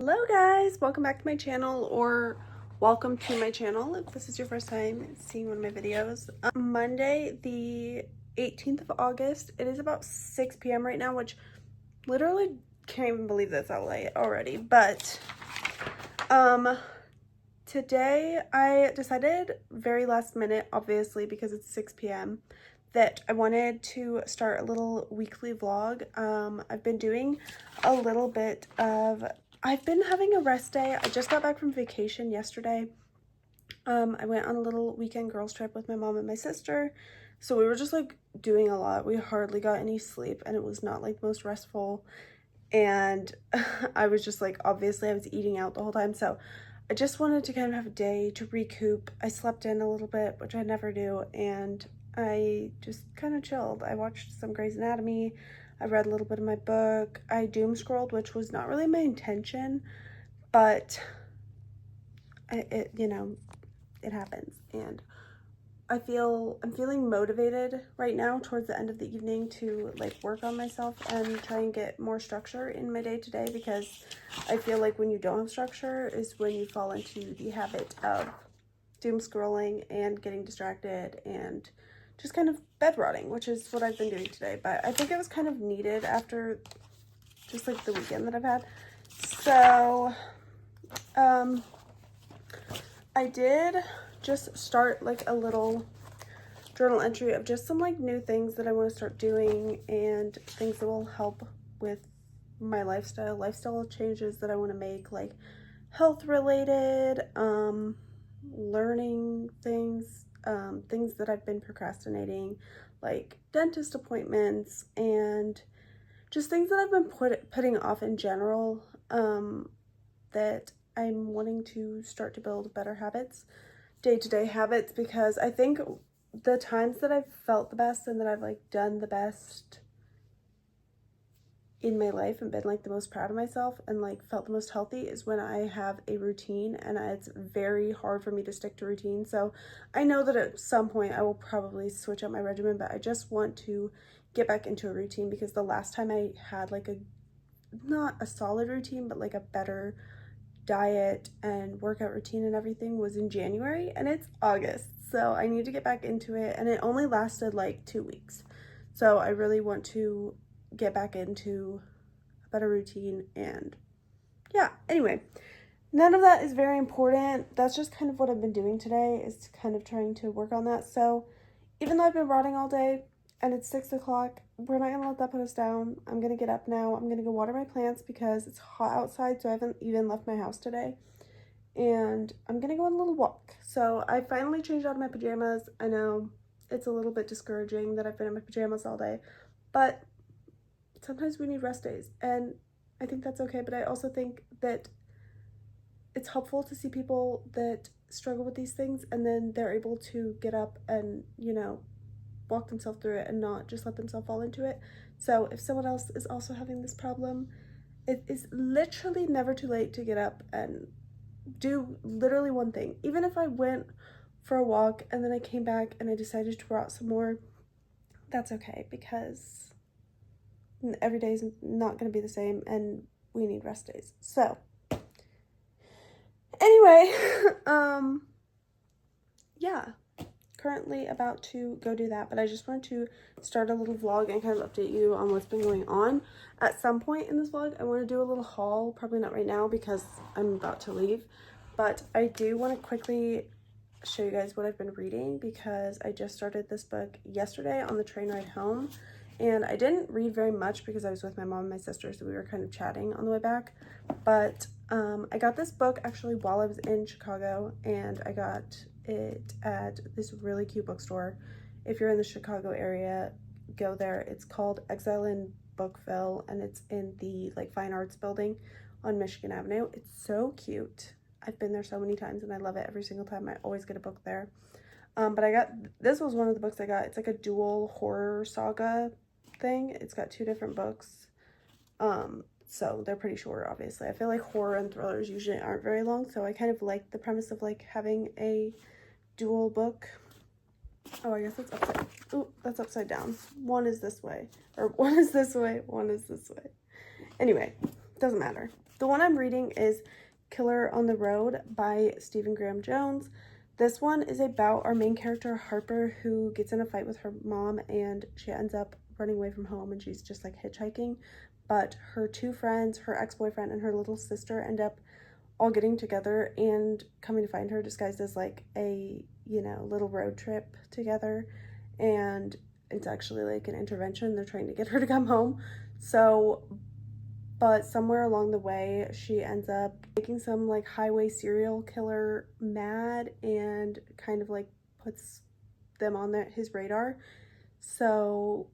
Hello guys, welcome back to my channel, or welcome to my channel if this is your first time seeing one of my videos. Monday the 18th of August, it is about 6 p.m. right now, which literally can't even believe that's that late already. But today I decided very last minute, obviously because it's 6 p.m. that I wanted to start a little weekly vlog. I've been doing a little bit of, I've been having a rest day. I just got back from vacation yesterday. I went on a little weekend girls trip with my mom and my sister. So we were just like doing a lot. We hardly got any sleep and it was not like the most restful. And I was just like, obviously I was eating out the whole time. So I just wanted to kind of have a day to recoup. I slept in a little bit, which I never do. And I just kind of chilled. I watched some Grey's Anatomy. I read a little bit of my book. I doom scrolled, which was not really my intention, but it happens. And I'm feeling motivated right now towards the end of the evening to like work on myself and try and get more structure in my day to day, because I feel like when you don't have structure is when you fall into the habit of doom scrolling and getting distracted and just kind of bed rotting, which is what I've been doing today. But I think it was kind of needed after just like the weekend that I've had. So I did just start like a little journal entry of just some like new things that I want to start doing and things that will help with my lifestyle changes that I want to make, like health related, learning things, things that I've been procrastinating, like dentist appointments, and just things that I've been putting off in general, that I'm wanting to start to build better habits, day-to-day habits, because I think the times that I've felt the best and that I've like done the best in my life and been like the most proud of myself and like felt the most healthy is when I have a routine, and it's very hard for me to stick to routine. So I know that at some point I will probably switch up my regimen, but I just want to get back into a routine, because the last time I had like not a solid routine, but like a better diet and workout routine and everything was in January, and it's August. So I need to get back into it, and it only lasted like 2 weeks. So I really want to get back into a better routine. And yeah, anyway, none of that is very important. That's just kind of what I've been doing today, is kind of trying to work on that. So even though I've been rotting all day and it's 6 o'clock, we're not gonna let that put us down. I'm gonna get up now. I'm gonna go water my plants because it's hot outside, so I haven't even left my house today. And I'm gonna go on a little walk. So I finally changed out of my pajamas. I know it's a little bit discouraging that I've been in my pajamas all day, but sometimes we need rest days, and I think that's okay. But I also think that it's helpful to see people that struggle with these things and then they're able to get up and, walk themselves through it and not just let themselves fall into it. So if someone else is also having this problem, it is literally never too late to get up and do literally one thing. Even if I went for a walk and then I came back and I decided to rot some more, that's okay, because every day is not going to be the same and we need rest days. So anyway, yeah, currently about to go do that, but I just wanted to start a little vlog and kind of update you on what's been going on. At some point in this vlog, I want to do a little haul, probably not right now because I'm about to leave, but I do want to quickly show you guys what I've been reading, because I just started this book yesterday on the train ride home, and I didn't read very much because I was with my mom and my sister, so we were kind of chatting on the way back. But I got this book actually while I was in Chicago, and I got it at this really cute bookstore. If you're in the Chicago area, go there. It's called Exile in Bookville, and it's in the like Fine Arts building on Michigan Avenue. It's so cute. I've been there so many times and I love it every single time. I always get a book there. But this was one of the books I got. It's like a dual horror saga thing. It's got 2 different books. So they're pretty short, obviously. I feel like horror and thrillers usually aren't very long, so I kind of like the premise of like having a dual book. Oh, I guess that's upside. Ooh, that's upside down. One is this way, or one is this way, one is this way. Anyway, doesn't matter. The one I'm reading is Killer on the Road by Stephen Graham Jones. This one is about our main character, Harper, who gets in a fight with her mom and she ends up running away from home and she's just like hitchhiking. But her two friends, her ex-boyfriend and her little sister, end up all getting together and coming to find her disguised as like a, you know, little road trip together. And it's actually like an intervention. They're trying to get her to come home. So, but somewhere along the way, she ends up making some like highway serial killer mad and kind of like puts them on his radar. So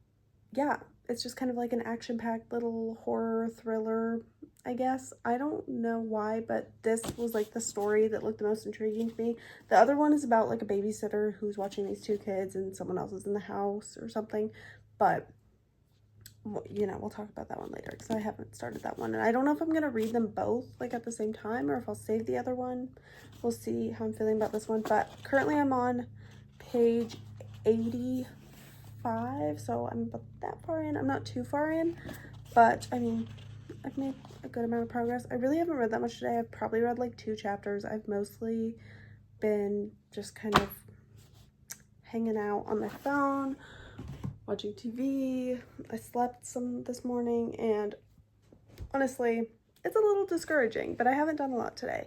yeah, it's just kind of like an action-packed little horror thriller, I guess. I don't know why, but this was like the story that looked the most intriguing to me. The other one is about like a babysitter who's watching these two kids and someone else is in the house or something. But, you know, we'll talk about that one later because I haven't started that one. And I don't know if I'm going to read them both like at the same time or if I'll save the other one. We'll see how I'm feeling about this one. But currently I'm on page 85, so I'm about that far in. I'm not too far in, but I mean, I've made a good amount of progress. I really haven't read that much today. I've probably read like 2 chapters. I've mostly been just kind of hanging out on my phone, watching TV. I slept some this morning and honestly, it's a little discouraging, but I haven't done a lot today,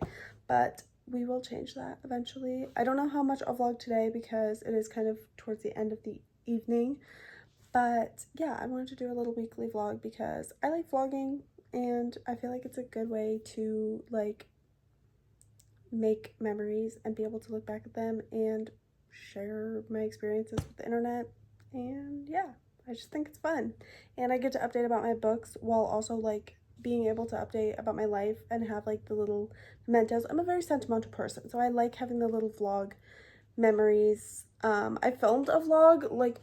but we will change that eventually. I don't know how much I'll vlog today because it is kind of towards the end of the evening, but yeah, I wanted to do a little weekly vlog because I like vlogging and I feel like it's a good way to like make memories and be able to look back at them and share my experiences with the internet. And yeah, I just think it's fun, and I get to update about my books while also like being able to update about my life and have like the little mementos. I'm a very sentimental person, so I like having the little vlog memories. I filmed a vlog like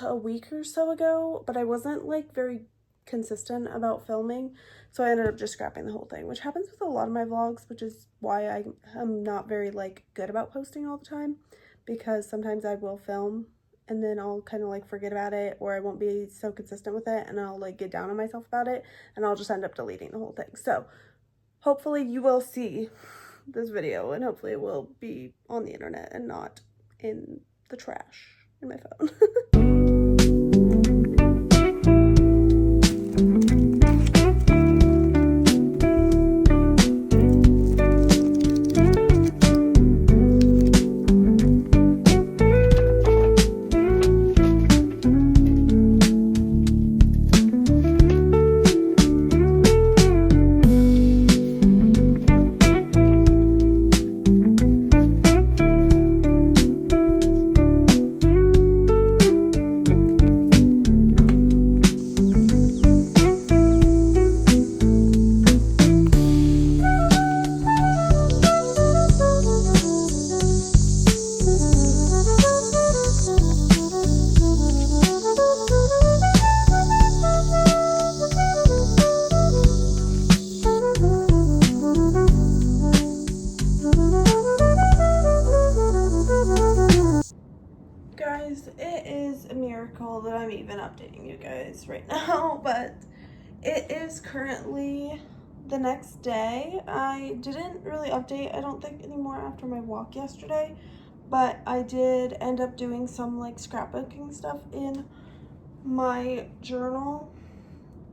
a week or so ago, but I wasn't like very consistent about filming, so I ended up just scrapping the whole thing, which happens with a lot of my vlogs, which is why I am not very like good about posting all the time, because sometimes I will film and then I'll kind of like forget about it, or I won't be so consistent with it and I'll like get down on myself about it and I'll just end up deleting the whole thing. So hopefully you will see this video and hopefully it will be on the internet and not in the trash in my phone. Guys, it is a miracle that I'm even updating you guys right now, but it is currently the next day. I didn't really update, I don't think, anymore after my walk yesterday, but I did end up doing some like scrapbooking stuff in my journal,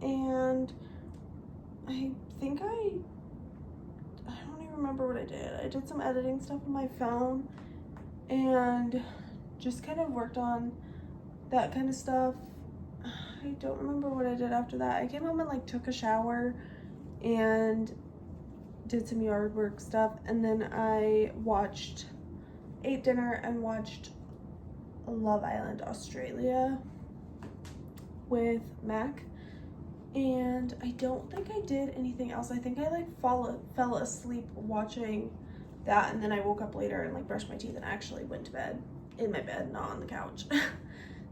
and I think I don't even remember what I did. I did some editing stuff on my phone and just kind of worked on that kind of stuff. I don't remember what I did after that. I came home and like took a shower and did some yard work stuff, and then I ate dinner and watched Love Island Australia with Mac, and I don't think I did anything else. I think I like fell asleep watching that, and then I woke up later and like brushed my teeth and actually went to bed in my bed, not on the couch.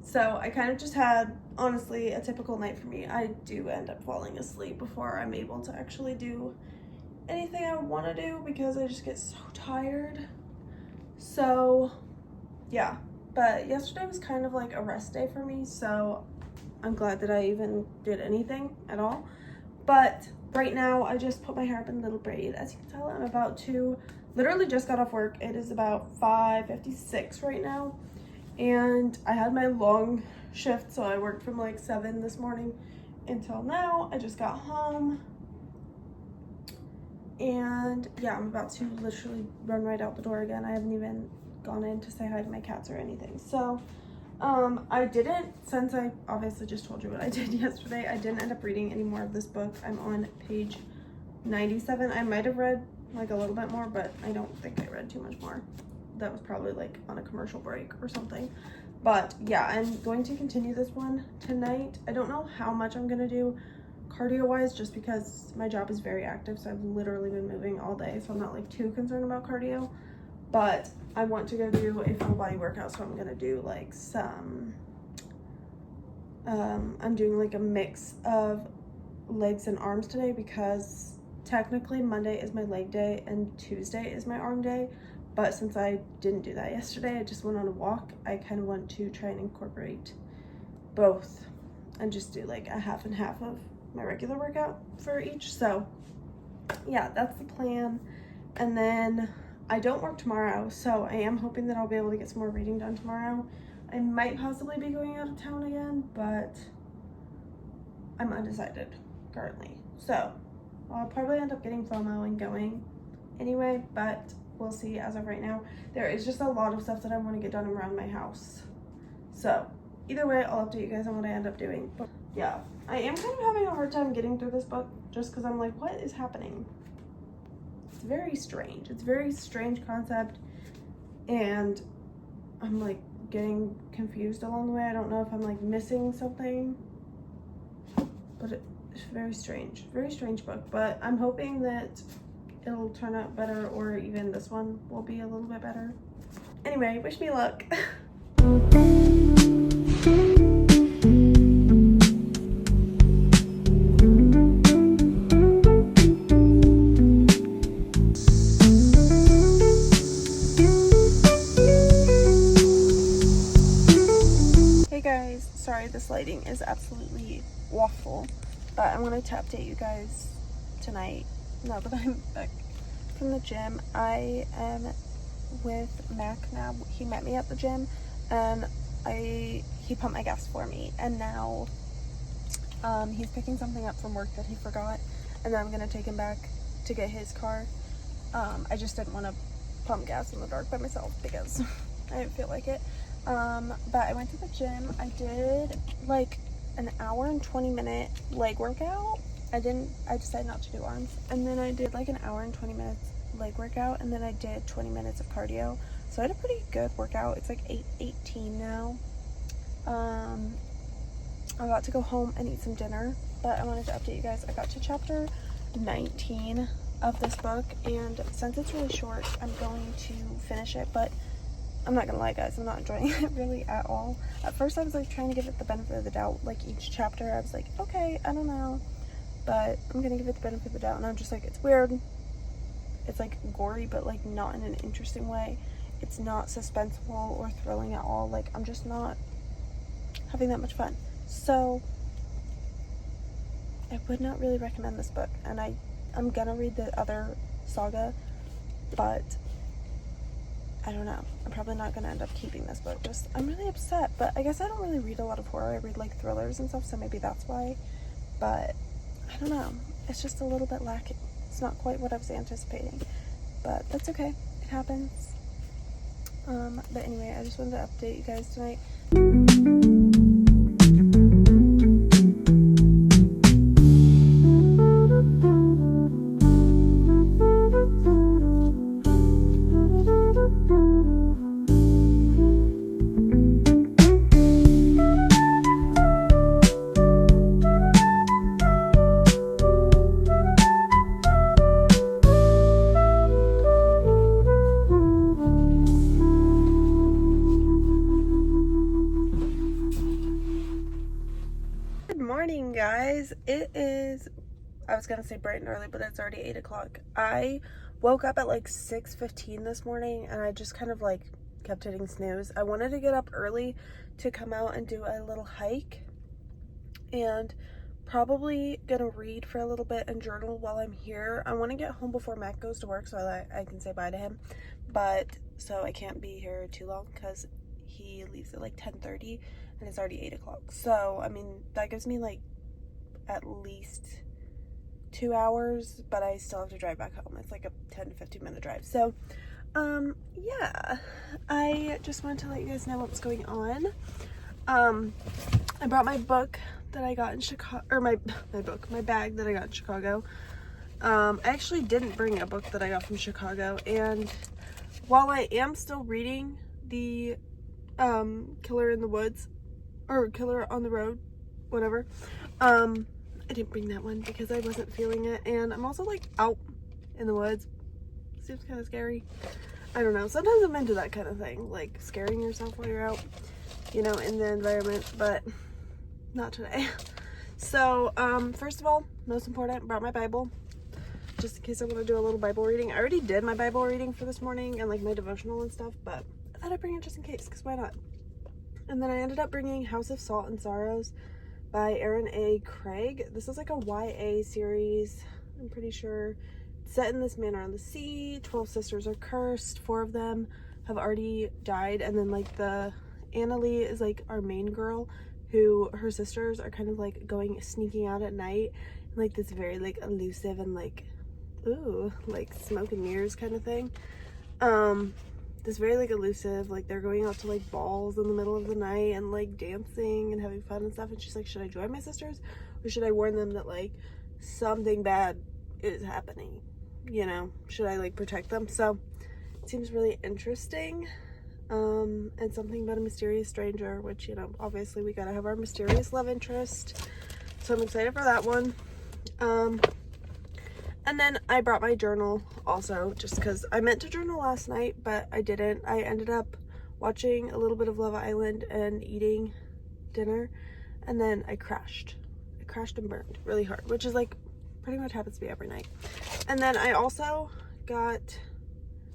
So I kind of just had, honestly, a typical night for me. I do end up falling asleep before I'm able to actually do anything I want to do because I just get so tired. So yeah, but yesterday was kind of like a rest day for me, so I'm glad that I even did anything at all. But Right now, I just put my hair up in a little braid. As you can tell, I'm about to, literally just got off work. It is about 5:56 right now. And I had my long shift, so I worked from like 7 this morning until now. I just got home. And yeah, I'm about to literally run right out the door again. I haven't even gone in to say hi to my cats or anything. So I didn't, since I obviously just told you what I did yesterday, I didn't end up reading any more of this book. I'm on page 97. I might have read like a little bit more, but I don't think I read too much more. That was probably like on a commercial break or something. But yeah, I'm going to continue this one tonight. I don't know how much I'm gonna do cardio wise, just because my job is very active, so I've literally been moving all day, so I'm not like too concerned about cardio. But I want to go do a full body workout, so I'm gonna do like some I'm doing like a mix of legs and arms today, because technically Monday is my leg day and Tuesday is my arm day. But since I didn't do that yesterday, I just went on a walk. I kind of want to try and incorporate both and just do like a half and half of my regular workout for each. So yeah, that's the plan. And then I don't work tomorrow, so I am hoping that I'll be able to get some more reading done tomorrow. I might possibly be going out of town again, but I'm undecided currently. So I'll probably end up getting FOMO and going anyway, but we'll see. As of right now, there is just a lot of stuff that I want to get done around my house. So either way, I'll update you guys on what I end up doing. But yeah, I am kind of having a hard time getting through this book, just because I'm like, what is happening? It's very strange. It's a very strange concept, and I'm like getting confused along the way. I don't know if I'm like missing something, but it's very strange book. But I'm hoping that it'll turn out better, or even this one will be a little bit better. Anyway, wish me luck. Hey guys, sorry this lighting is absolutely awful, but I wanted to update you guys tonight. Now that I'm back from the gym, I am with Mac now. He met me at the gym, and he pumped my gas for me, and now he's picking something up from work that he forgot, and then I'm gonna take him back to get his car. I just didn't want to pump gas in the dark by myself because I didn't feel like it. But I went to the gym. I did like an hour and 20-minute leg workout. I decided not to do arms. And then I did like an hour and 20 minutes leg workout, and then I did 20 minutes of cardio. So I had a pretty good workout. It's like 8:18 now. I'm about to go home and eat some dinner, but I wanted to update you guys. I got to chapter 19 of this book, and since it's really short, I'm going to finish it, but I'm not gonna lie guys, I'm not enjoying it really at all. At first I was like trying to give it the benefit of the doubt, like each chapter I was like, okay, I don't know, but I'm gonna give it the benefit of the doubt. And I'm just like, it's weird, it's like gory, but like not in an interesting way. It's not suspenseful or thrilling at all. Like I'm just not having that much fun. So I would not really recommend this book, and I'm gonna read the other saga, but I don't know, I'm probably not gonna end up keeping this book. I'm really upset, but I guess I don't really read a lot of horror. I read like thrillers and stuff, so maybe that's why. But I don't know, it's just a little bit lacking. It's not quite what I was anticipating, but that's okay, it happens. But anyway, I just wanted to update you guys tonight. Morning guys, it is, I was gonna say bright and early, but it's already 8 o'clock. I woke up at like 6:15 this morning, and I just kind of like kept hitting snooze. I wanted to get up early to come out and do a little hike and probably gonna read for a little bit and journal while I'm here. I want to get home before Matt goes to work so that I can say bye to him, but so I can't be here too long because he leaves at like 10:30 and it's already 8 o'clock. So I mean, that gives me like at least 2 hours, but I still have to drive back home. It's like a 10 to 15 minute drive. So yeah, I just wanted to let you guys know what's going on. I brought my book that I got in Chicago, or my bag that I got in Chicago. I actually didn't bring a book that I got from Chicago, and while I am still reading the Killer in the Woods, or Killer on the Road, whatever, I didn't bring that one because I wasn't feeling it, and I'm also like out in the woods. Seems kind of scary. I don't know, sometimes I'm into that kind of thing, like scaring yourself while you're out, you know, in the environment, but not today. So first of all, most important, brought my Bible just in case I want to do a little Bible reading. I already did my Bible reading for this morning and like my devotional and stuff, but I thought I'd bring it just in case, because why not? And then I ended up bringing House of Salt and Sorrows by Aaron A. Craig. This is like a YA series, I'm pretty sure. It's set in this manor on the sea. 12 sisters are cursed. 4 of them have already died, and then like the Annalee is like our main girl, who her sisters are kind of like sneaking out at night, like this very like elusive and like, ooh, like smoke and mirrors kind of thing. This very like elusive, like they're going out to like balls in the middle of the night and like dancing and having fun and stuff, and she's like, should I join my sisters or should I warn them that like something bad is happening, you know? Should I like protect them? So it seems really interesting. And something about a mysterious stranger, which, you know, obviously we gotta have our mysterious love interest, so I'm excited for that one. And then I brought my journal also, just because I meant to journal last night, but I didn't. I ended up watching a little bit of Love Island and eating dinner, and then I crashed and burned really hard, which is like pretty much happens to me every night. And then I also brought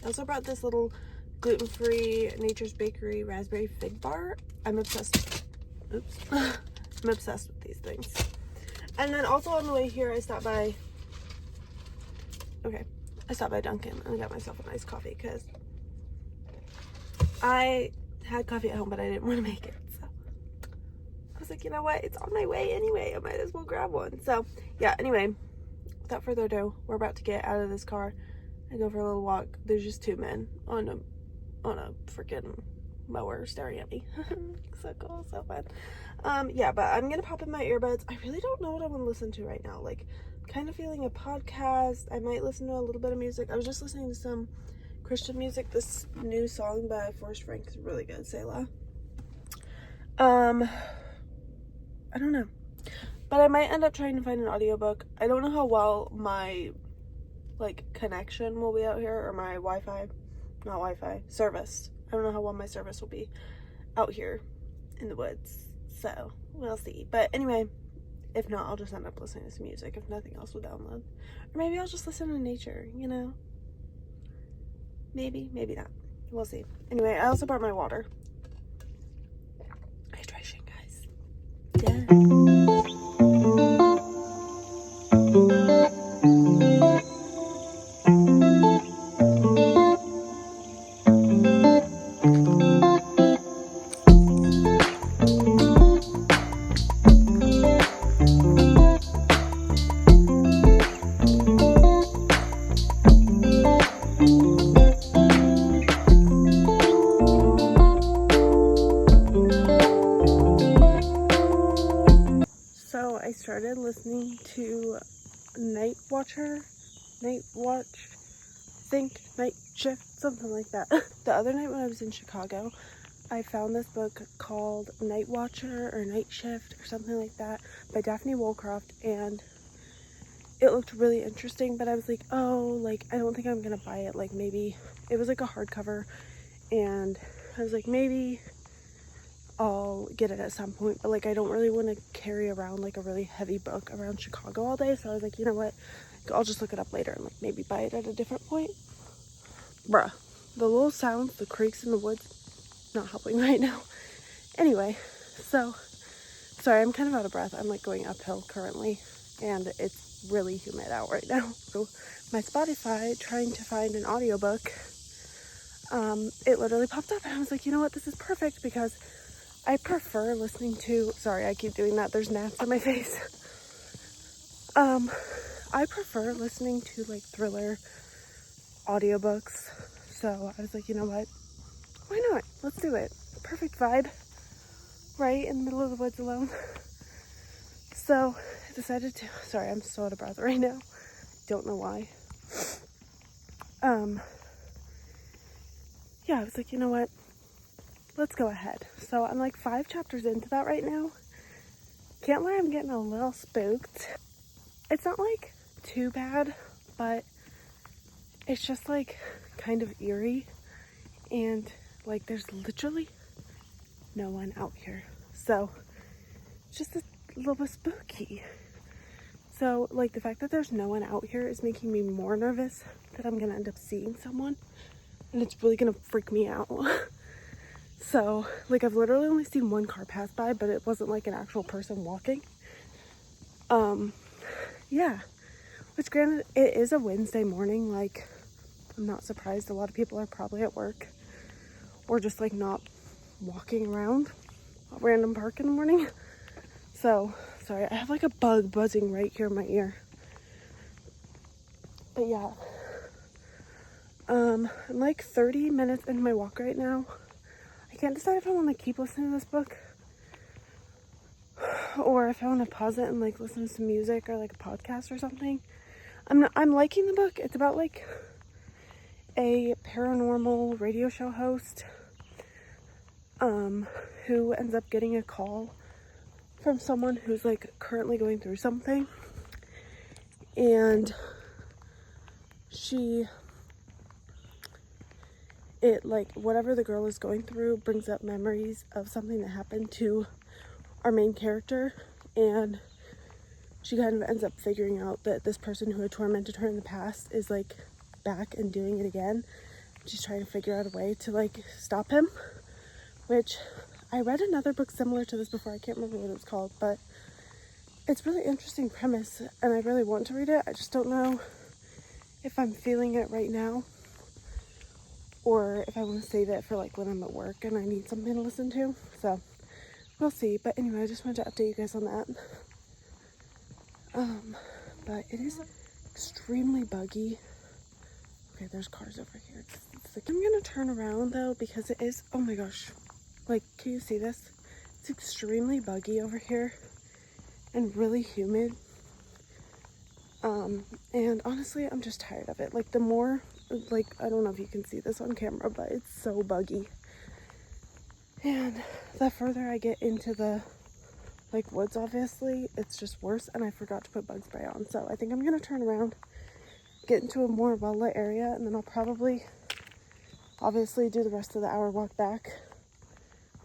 this little gluten-free Nature's Bakery raspberry fig bar. I'm obsessed. Oops. I'm obsessed with these things. And then also on the way here, I stopped by Dunkin' and got myself a nice coffee because I had coffee at home, but I didn't want to make it. So I was like, you know what? It's on my way anyway. I might as well grab one. So yeah, anyway, without further ado, we're about to get out of this car and go for a little walk. There's just 2 men on a freaking mower staring at me. So cool, so fun. Yeah, but I'm gonna pop in my earbuds. I really don't know what I want to listen to right now. Like, kind of feeling a podcast. I might listen to a little bit of music. I was just listening to some Christian music. This new song by Forrest Frank is really good, Selah. I don't know, but I might end up trying to find an audiobook. I don't know how well my like connection will be out here, or my service. I don't know how well my service will be out here in the woods, so we'll see. But anyway, if not, I'll just end up listening to some music. If nothing else, will download, or maybe I'll just listen to nature, you know? Maybe not, we'll see. Anyway, I also brought my water. Hydration, guys. Yeah. I started listening to Night Shift, something like that. The other night when I was in Chicago, I found this book called Night Watcher or Night Shift or something like that by Daphne Woolcroft, and it looked really interesting, but I was like, oh, like, I don't think I'm gonna buy it. Like, maybe it was like a hardcover, and I was like, maybe I'll get it at some point, but like I don't really want to carry around like a really heavy book around Chicago all day, so I was like, you know what, I'll just look it up later and like maybe buy it at a different point. Bruh, the little sounds, the creaks in the woods, not helping right now. Anyway, so Sorry, I'm kind of out of breath. I'm like going uphill currently, and it's really humid out right now. So my Spotify, trying to find an audiobook, it literally popped up, and I was like, you know what, this is perfect, because I prefer listening to, sorry, I keep doing that, there's gnats on my face. I prefer listening to like thriller audiobooks, so I was like, you know what, why not, let's do it. Perfect vibe, right in the middle of the woods alone. So I decided to, sorry, I'm so out of breath right now, don't know why. Yeah, I was like, you know what, let's go ahead. So I'm like 5 chapters into that right now. Can't lie, I'm getting a little spooked. It's not like too bad, but it's just like kind of eerie, and like there's literally no one out here, so it's just a little bit spooky. So like the fact that there's no one out here is making me more nervous that I'm gonna end up seeing someone, and it's really gonna freak me out. So like I've literally only seen one car pass by, but it wasn't like an actual person walking. Yeah, which granted, it is a Wednesday morning. Like, I'm not surprised. A lot of people are probably at work or just like not walking around a random park in the morning. So sorry, I have like a bug buzzing right here in my ear. But yeah, I'm like 30 minutes into my walk right now. I can't decide if I want to keep listening to this book or if I want to pause it and like listen to some music or like a podcast or something. I'm liking the book. It's about like a paranormal radio show host who ends up getting a call from someone who's like currently going through something, and whatever the girl is going through brings up memories of something that happened to our main character, and she kind of ends up figuring out that this person who had tormented her in the past is like back and doing it again. She's trying to figure out a way to like stop him, which I read another book similar to this before. I can't remember what it was called, but it's really interesting premise, and I really want to read it. I just don't know if I'm feeling it right now, or if I want to save it for like when I'm at work and I need something to listen to. So we'll see. But anyway, I just wanted to update you guys on that. But it is extremely buggy. Okay, there's cars over here. It's like, I'm gonna turn around though, because it is, oh my gosh, like, can you see this? It's extremely buggy over here and really humid. And honestly, I'm just tired of it. Like, the more, like, I don't know if you can see this on camera, but it's so buggy. And the further I get into the like woods, obviously, it's just worse, and I forgot to put bug spray on. So I think I'm gonna turn around, get into a more well-lit area, and then I'll probably obviously do the rest of the hour walk back,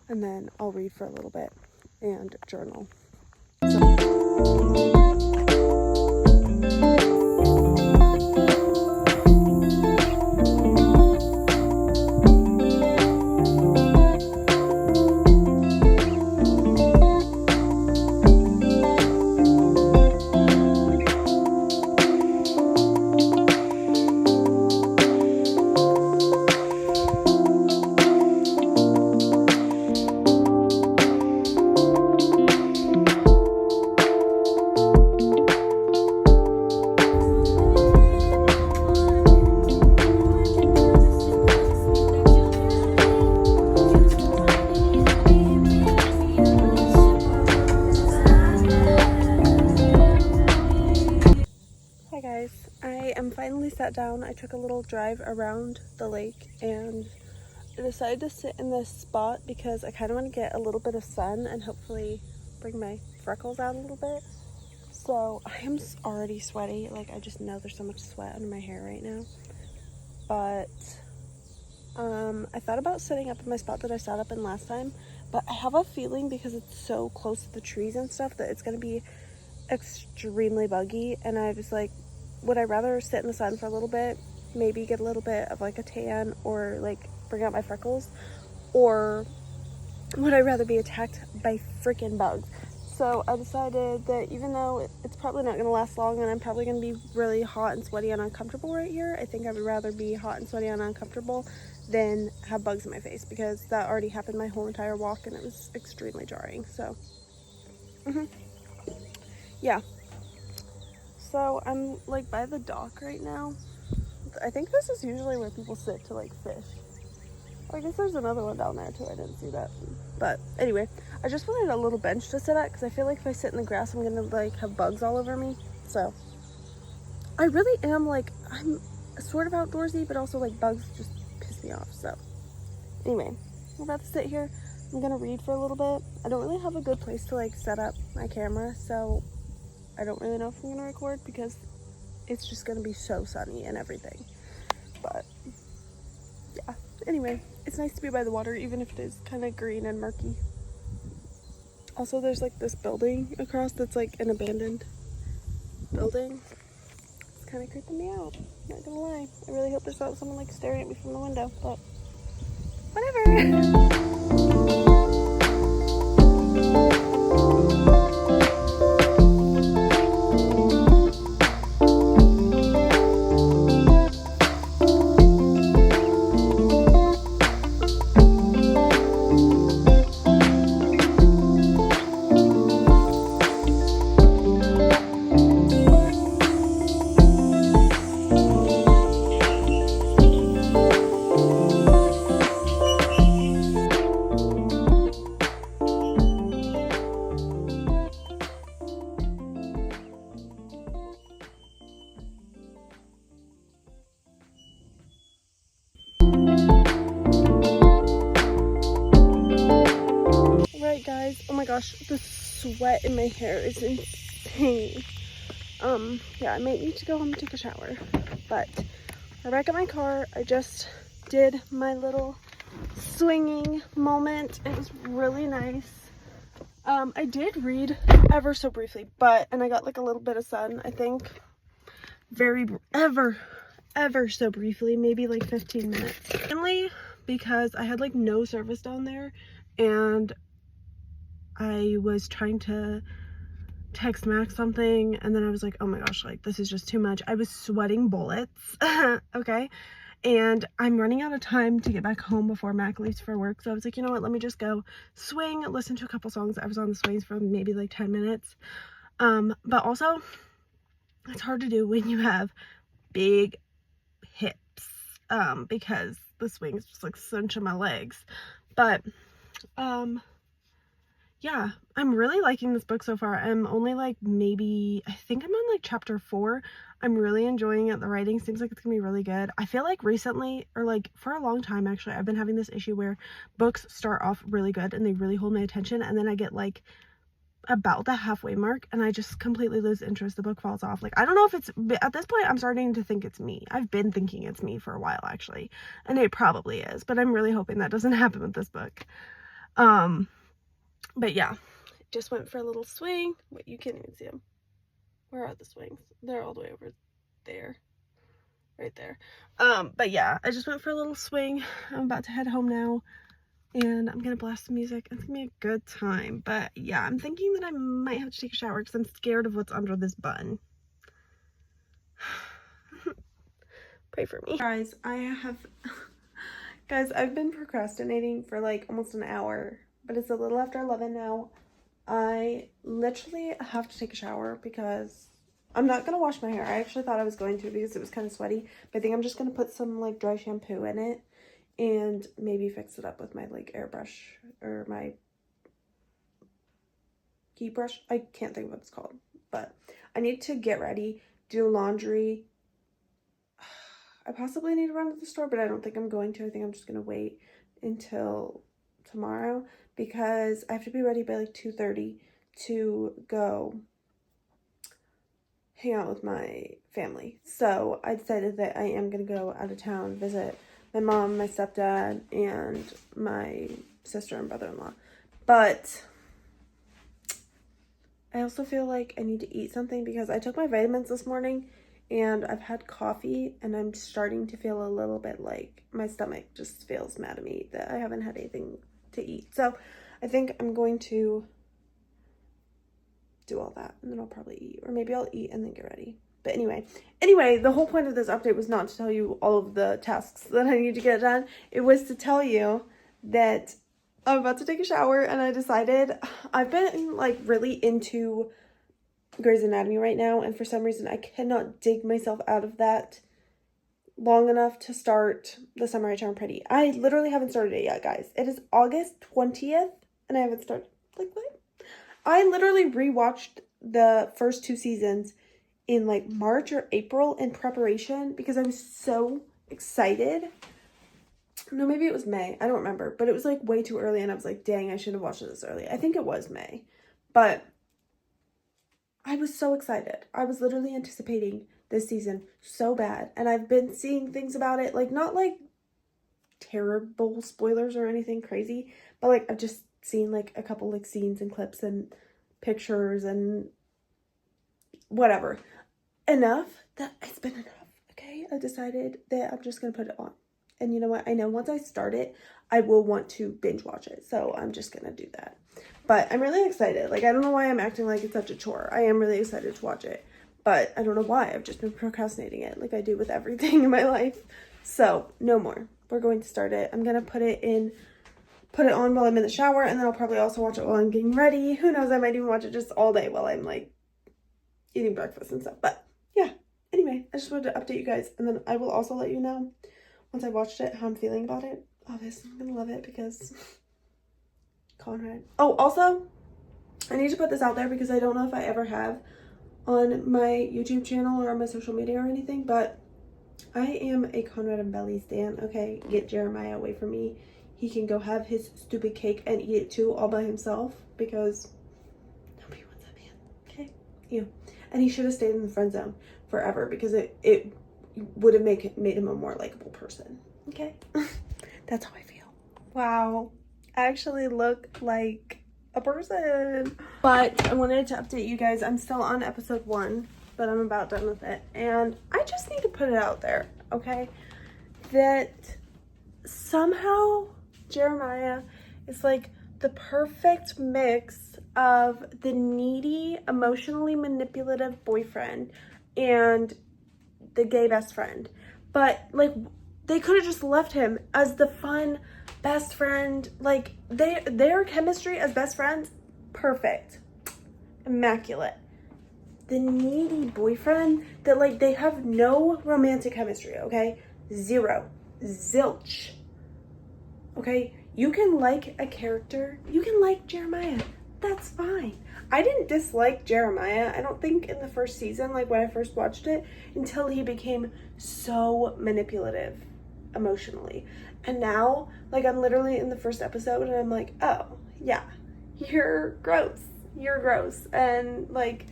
and then I'll read for a little bit and journal. I am finally sat down. I took a little drive around the lake, and I decided to sit in this spot because I kind of want to get a little bit of sun and hopefully bring my freckles out a little bit. So I am already sweaty. Like, I just know there's so much sweat under my hair right now. But I thought about sitting up in my spot that I sat up in last time, but I have a feeling because it's so close to the trees and stuff that it's going to be extremely buggy, and I was like, would I rather sit in the sun for a little bit, maybe get a little bit of like a tan or like bring out my freckles, or would I rather be attacked by freaking bugs? So I decided that even though it's probably not going to last long and I'm probably going to be really hot and sweaty and uncomfortable right here, I think I would rather be hot and sweaty and uncomfortable than have bugs in my face, because that already happened my whole entire walk and it was extremely jarring. So yeah, so I'm like by the dock right now. I think this is usually where people sit to like fish. I guess there's another one down there too. I didn't see that. But anyway, I just wanted a little bench to sit at because I feel like if I sit in the grass, I'm gonna like have bugs all over me. So I really am like, I'm sort of outdoorsy, but also like bugs just piss me off. So anyway, I'm about to sit here. I'm gonna read for a little bit. I don't really have a good place to like set up my camera, so I don't really know if I'm gonna record because it's just gonna be so sunny and everything. But yeah, anyway, it's nice to be by the water, even if it is kind of green and murky. Also, there's like this building across that's like an abandoned building. It's kind of creeping me out, not gonna lie. I really hope there's not someone like staring at me from the window, but whatever. Right, guys, oh my gosh, the sweat in my hair is insane. Yeah, I might need to go home and take a shower, but we're back at my car. I just did my little swinging moment. It was really nice. I did read ever so briefly, and I got like a little bit of sun, I think, ever so briefly, maybe like 15 minutes. Mainly because I had like no service down there, and I was trying to text Max something, and then I was like, oh my gosh, like this is just too much. I was sweating bullets. Okay, and I'm running out of time to get back home before Mac leaves for work, so I was like, you know what, let me just go swing, listen to a couple songs. I was on the swings for maybe like 10 minutes. But also it's hard to do when you have big hips, because the swings just like cinch in my legs. But yeah, I'm really liking this book so far. I'm only like maybe, I think I'm on like chapter 4. I'm really enjoying it. The writing seems like it's gonna be really good. I feel like recently, or like for a long time actually, I've been having this issue where books start off really good and they really hold my attention, and then I get like about the halfway mark and I just completely lose interest. The book falls off. Like, I don't know if it's, at this point I'm starting to think it's me. I've been thinking it's me for a while actually, and it probably is, but I'm really hoping that doesn't happen with this book. But yeah, just went for a little swing. Wait, you can't even see them. Where are the swings? They're all the way over there, right there. But yeah, I just went for a little swing. I'm about to head home now, and I'm gonna blast some music. It's gonna be a good time. But yeah, I'm thinking that I might have to take a shower because I'm scared of what's under this bun. Pray for me. Guys, I've been procrastinating for like almost an hour, but it's a little after 11 now. I literally have to take a shower because I'm not gonna wash my hair. I actually thought I was going to because it was kind of sweaty, but I think I'm just gonna put some like dry shampoo in it and maybe fix it up with my like airbrush or my key brush. I can't think of what it's called, but I need to get ready, do laundry. I possibly need to run to the store, but I don't think I'm going to. I think I'm just gonna wait until tomorrow because I have to be ready by like 2:30 to go hang out with my family. So I decided that I am gonna go out of town, visit my mom, my stepdad, and my sister and brother-in-law. But I also feel like I need to eat something because I took my vitamins this morning and I've had coffee and I'm starting to feel a little bit like my stomach just feels mad at me that I haven't had anything to eat. So I think I'm going to do all that, and then I'll probably eat, or maybe I'll eat and then get ready. But anyway, the whole point of this update was not to tell you all of the tasks that I need to get done. It was to tell you that I'm about to take a shower, and I decided I've been like really into Grey's Anatomy right now, and for some reason I cannot dig myself out of that long enough to start The Summer I Turned Pretty. I literally haven't started it yet, guys. It is August 20th, and I haven't started. Like, what? I literally rewatched the first 2 seasons in like March or April in preparation because I was so excited. No, maybe it was May. I don't remember. But it was like way too early, and I was like, dang, I should have watched it this early. I think it was May. But I was so excited. I was literally anticipating this season so bad. And I've been seeing things about it, like not like terrible spoilers or anything crazy, but like I've just seen like a couple like scenes and clips and pictures and whatever. Enough that it's been enough, okay? I decided that I'm just gonna put it on. And you know what? I know once I start it, I will want to binge watch it. So I'm just gonna do that. But I'm really excited. Like, I don't know why I'm acting like it's such a chore. I am really excited to watch it. But I don't know why. I've just been procrastinating it like I do with everything in my life. So, no more. We're going to start it. I'm going to put it on while I'm in the shower. And then I'll probably also watch it while I'm getting ready. Who knows? I might even watch it just all day while I'm, like, eating breakfast and stuff. But, yeah. Anyway, I just wanted to update you guys. And then I will also let you know, once I watched it, how I'm feeling about it. Obviously, I'm going to love it because Conrad. Oh, also, I need to put this out there because I don't know if I ever have on my YouTube channel or on my social media or anything, but I am a Conrad and Belly stan, okay? Get Jeremiah away from me. He can go have his stupid cake and eat it too all by himself because nobody wants that man, okay? Ew. And he should have stayed in the friend zone forever because it would have made him a more likable person, okay? That's how I feel. Wow. I actually look like a person. But I wanted to update you guys. I'm still on episode 1, but I'm about done with it. And I just need to put it out there, okay? That somehow Jeremiah is like the perfect mix of the needy, emotionally manipulative boyfriend and the gay best friend. But like, they could have just left him as the fun best friend. Like, their chemistry as best friends, perfect, immaculate. The needy boyfriend that like they have no romantic chemistry, okay? Zero, zilch. Okay, you can like a character, you can like Jeremiah, that's fine. I didn't dislike Jeremiah, I don't think, in the first season, like when I first watched it, until he became so manipulative emotionally. And now, like, I'm literally in the first episode and I'm like, oh, yeah, you're gross. You're gross. And, like,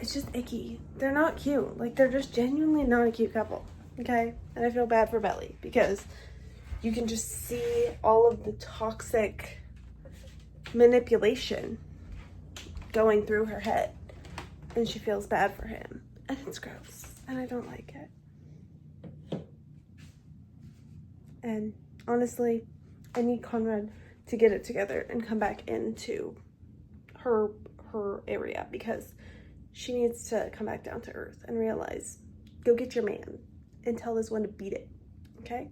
it's just icky. They're not cute. Like, they're just genuinely not a cute couple, okay? And I feel bad for Belly because you can just see all of the toxic manipulation going through her head. And she feels bad for him. And it's gross. And I don't like it. And honestly, I need Conrad to get it together and come back into her area because she needs to come back down to earth and realize, go get your man and tell this one to beat it, okay?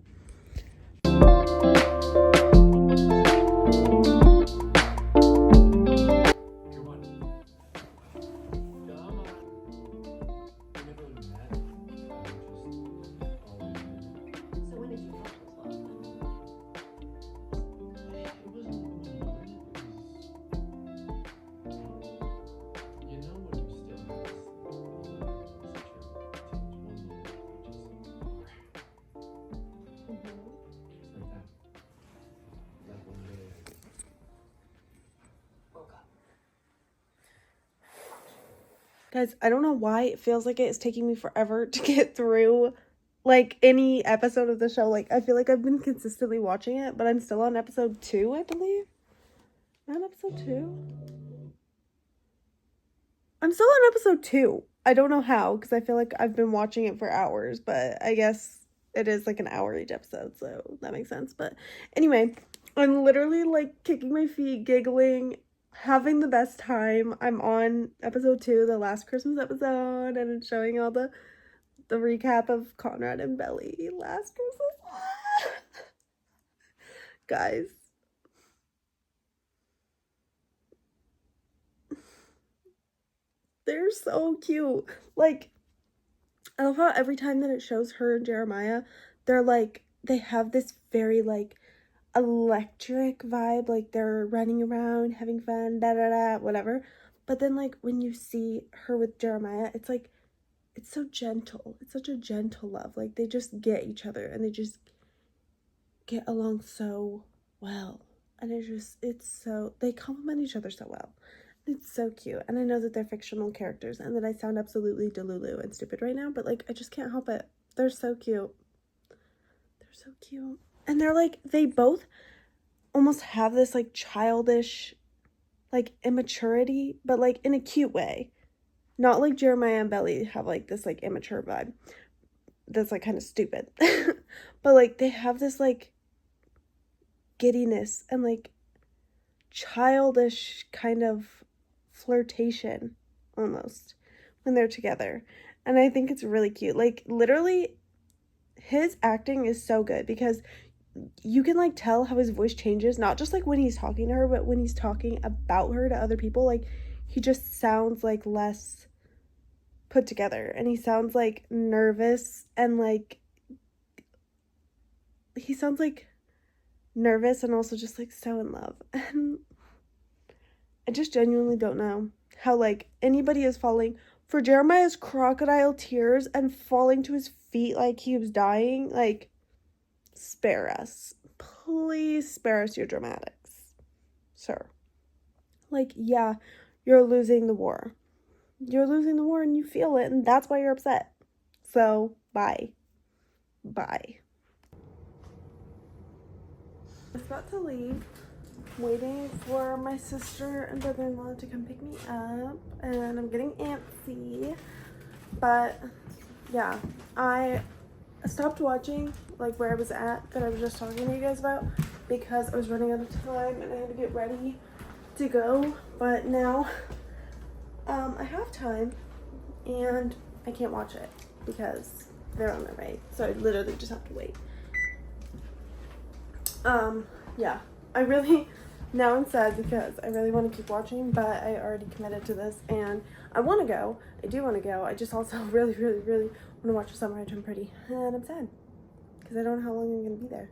Guys, I don't know why it feels like it is taking me forever to get through, like, any episode of the show. Like, I feel like I've been consistently watching it, but I'm still on episode 2, I believe. Am I on episode 2? I'm still on episode 2. I don't know how, because I feel like I've been watching it for hours, but I guess it is, like, an hour each episode, so that makes sense. But anyway, I'm literally, like, kicking my feet, giggling, having the best time. I'm on episode 2, the last Christmas episode, and it's showing all the recap of Conrad and Belly last Christmas. Guys, they're so cute. Like, I love how every time that it shows her and Jeremiah, they're like, they have this very like electric vibe, like they're running around having fun, da da da, whatever. But then like when you see her with Jeremiah, it's like, it's so gentle. It's such a gentle love. Like they just get each other and they just get along so well. And it's so, they complement each other so well. It's so cute. And I know that they're fictional characters and that I sound absolutely delulu and stupid right now, but like I just can't help it. They're so cute. They're so cute. And they're like, they both almost have this like childish, like immaturity, but like in a cute way. Not like Jeremiah and Belly have like this like immature vibe that's like kind of stupid. But like they have this like giddiness and like childish kind of flirtation almost when they're together. And I think it's really cute. Like literally his acting is so good because you can like tell how his voice changes, not just like when he's talking to her, but when he's talking about her to other people. Like he just sounds like less put together and he sounds like nervous and like he sounds like nervous and also just like so in love. And I just genuinely don't know how like anybody is falling for Jeremiah's crocodile tears and falling to his feet like he was dying. Like, spare us. Please spare us your dramatics, sir. Like, yeah, you're losing the war. You're losing the war and you feel it, and that's why you're upset. So, bye. Bye. I was about to leave, waiting for my sister and brother-in-law to come pick me up, and I'm getting antsy. But yeah, I stopped watching like where I was at that I was just talking to you guys about because I was running out of time and I had to get ready to go. But now I have time and I can't watch it because they're on their way, so I literally just have to wait. Yeah, I really, now I'm sad because I really want to keep watching, but I already committed to this and I want to go. I do want to go. I just also really want to watch Summer I Turn Pretty, and I'm sad because I don't know how long I'm going to be there,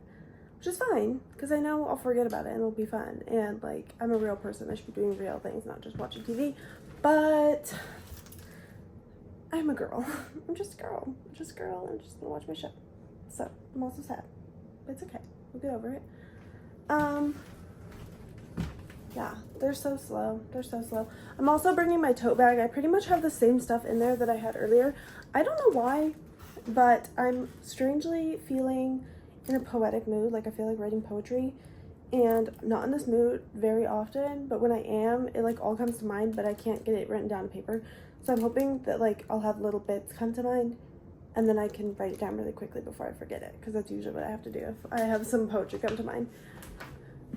which is fine because I know I'll forget about it and it'll be fun, and like I'm a real person. I should be doing real things, not just watching TV, but I'm a girl. I'm just a girl. I'm just a girl. I'm just going to watch my show. So I'm also sad, but it's okay. We'll get over it. Yeah, they're so slow. They're so slow. I'm also bringing my tote bag. I pretty much have the same stuff in there that I had earlier. I don't know why, but I'm strangely feeling in a poetic mood. Like I feel like writing poetry, and I'm not in this mood very often, but when I am, it like all comes to mind, but I can't get it written down on paper. So I'm hoping that like I'll have little bits come to mind and then I can write it down really quickly before I forget it, because that's usually what I have to do if I have some poetry come to mind.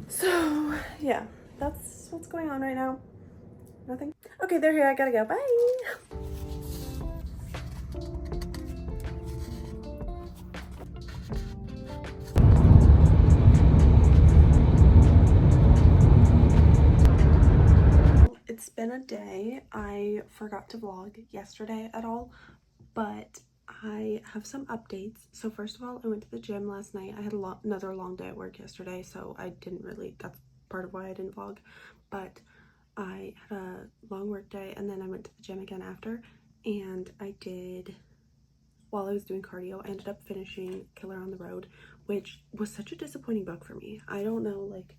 So yeah, that's what's going on right now. Nothing. Okay, they're here. I gotta go. Bye. It's been a day. I forgot to vlog yesterday at all, but I have some updates. So first of all, I went to the gym last night. I had another long day at work yesterday, so I didn't really, that's part of why I didn't vlog, but I had a long work day and then I went to the gym again after, and I did, while I was doing cardio, I ended up finishing Killer on the Road, which was such a disappointing book for me. I don't know, like,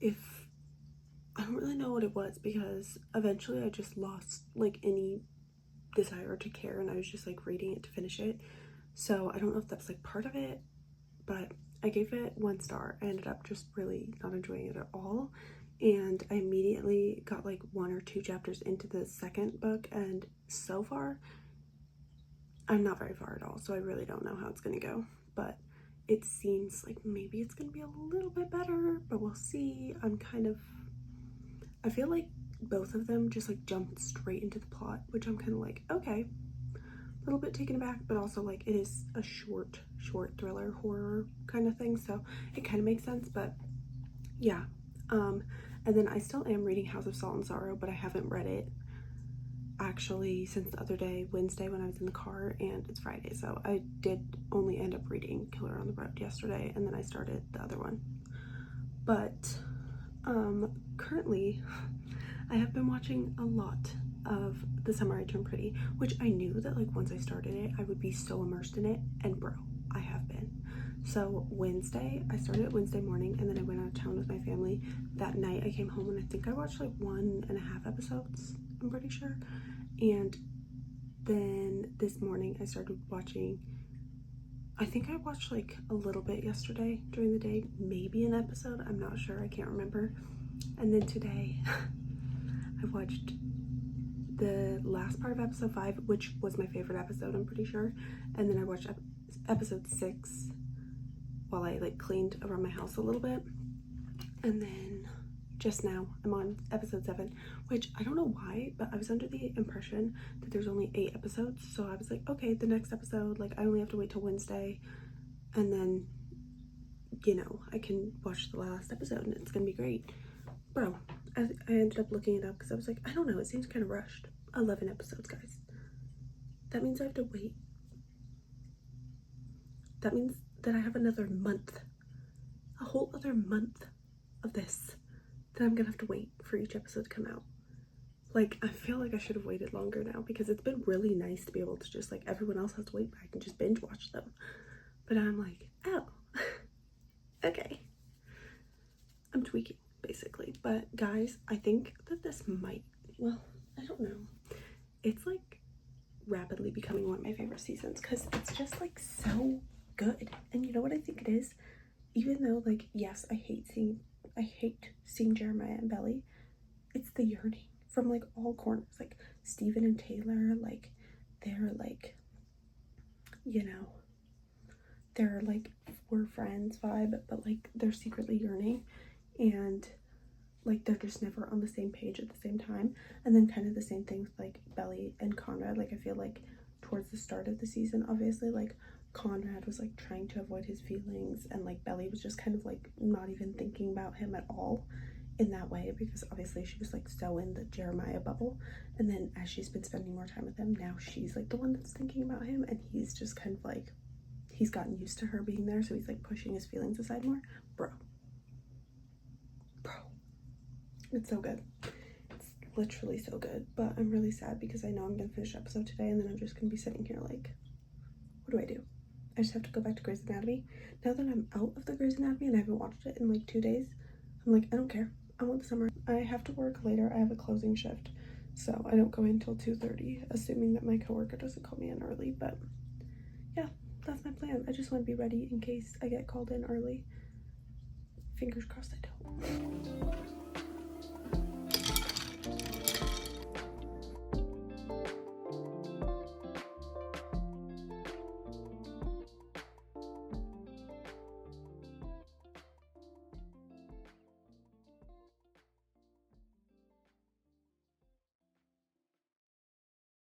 I don't really know what it was, because eventually I just lost like any desire to care and I was just like reading it to finish it. So I don't know if that's like part of it, but I gave it 1 star. I ended up just really not enjoying it at all, and I immediately got like 1 or 2 chapters into the second book, and so far I'm not very far at all, so I really don't know how it's gonna go, but it seems like maybe it's gonna be a little bit better, but we'll see. I feel like both of them just like jumped straight into the plot, which I'm kind of like, okay, a little bit taken aback, but also like it is a short thriller horror kind of thing, so it kind of makes sense. But yeah, and then I still am reading House of Salt and Sorrow, but I haven't read it actually since the other day, Wednesday, when I was in the car, and it's Friday, so I did only end up reading Killer on the Road yesterday, and then I started the other one. But currently I have been watching a lot of The Summer I Turned Pretty, which I knew that like once I started it I would be so immersed in it, and bro, I have been. So Wednesday, I started it Wednesday morning, and then I went out of town with my family. That night I came home and I think I watched like 1.5 episodes, I'm pretty sure. And then this morning I started watching, I think I watched like a little bit yesterday during the day, maybe an episode, I'm not sure, I can't remember. And then today I watched the last part of episode 5, which was my favorite episode, I'm pretty sure. And then I watched episode 6 while I like cleaned around my house a little bit. And then just now I'm on episode 7, which I don't know why, but I was under the impression that there's only 8 episodes. So I was like, okay, the next episode, like I only have to wait till Wednesday, and then, you know, I can watch the last episode and it's gonna be great. Bro, I ended up looking it up because I was like, I don't know, it seems kind of rushed. 11 episodes, guys. That means I have to wait. That means that I have another month, a whole other month of this, that I'm gonna have to wait for each episode to come out. Like, I feel like I should have waited longer now, because it's been really nice to be able to just like, everyone else has to wait, but I can just binge watch them. But I'm like, oh, okay. I'm tweaking, basically. But guys, I think that this might, well, I don't know. It's like rapidly becoming one of my favorite seasons, because it's just like so good. And you know what I think it is? Even though like, yes, I hate seeing Jeremiah and Belly, it's the yearning from like all corners. Like Steven and Taylor, like they're like, you know, they're like we're friends vibe, but like they're secretly yearning, and like they're just never on the same page at the same time. And then kind of the same thing with like Belly and Conrad. Like I feel like towards the start of the season, obviously like Conrad was like trying to avoid his feelings, and like Belly was just kind of like not even thinking about him at all in that way, because obviously she was like so in the Jeremiah bubble. And then as she's been spending more time with him, now she's like the one that's thinking about him, and he's just kind of like, he's gotten used to her being there, so he's like pushing his feelings aside more. Bro, it's so good. It's literally so good. But I'm really sad because I know I'm gonna finish the episode today, and then I'm just gonna be sitting here like, what do I do? I just have to go back to Grey's Anatomy. Now that I'm out of the Grey's Anatomy and I haven't watched it in like 2 days, I'm like, I don't care. I want the summer. I have to work later. I have a closing shift, so I don't go in until 2:30, assuming that my coworker doesn't call me in early. But yeah, that's my plan. I just want to be ready in case I get called in early. Fingers crossed I don't.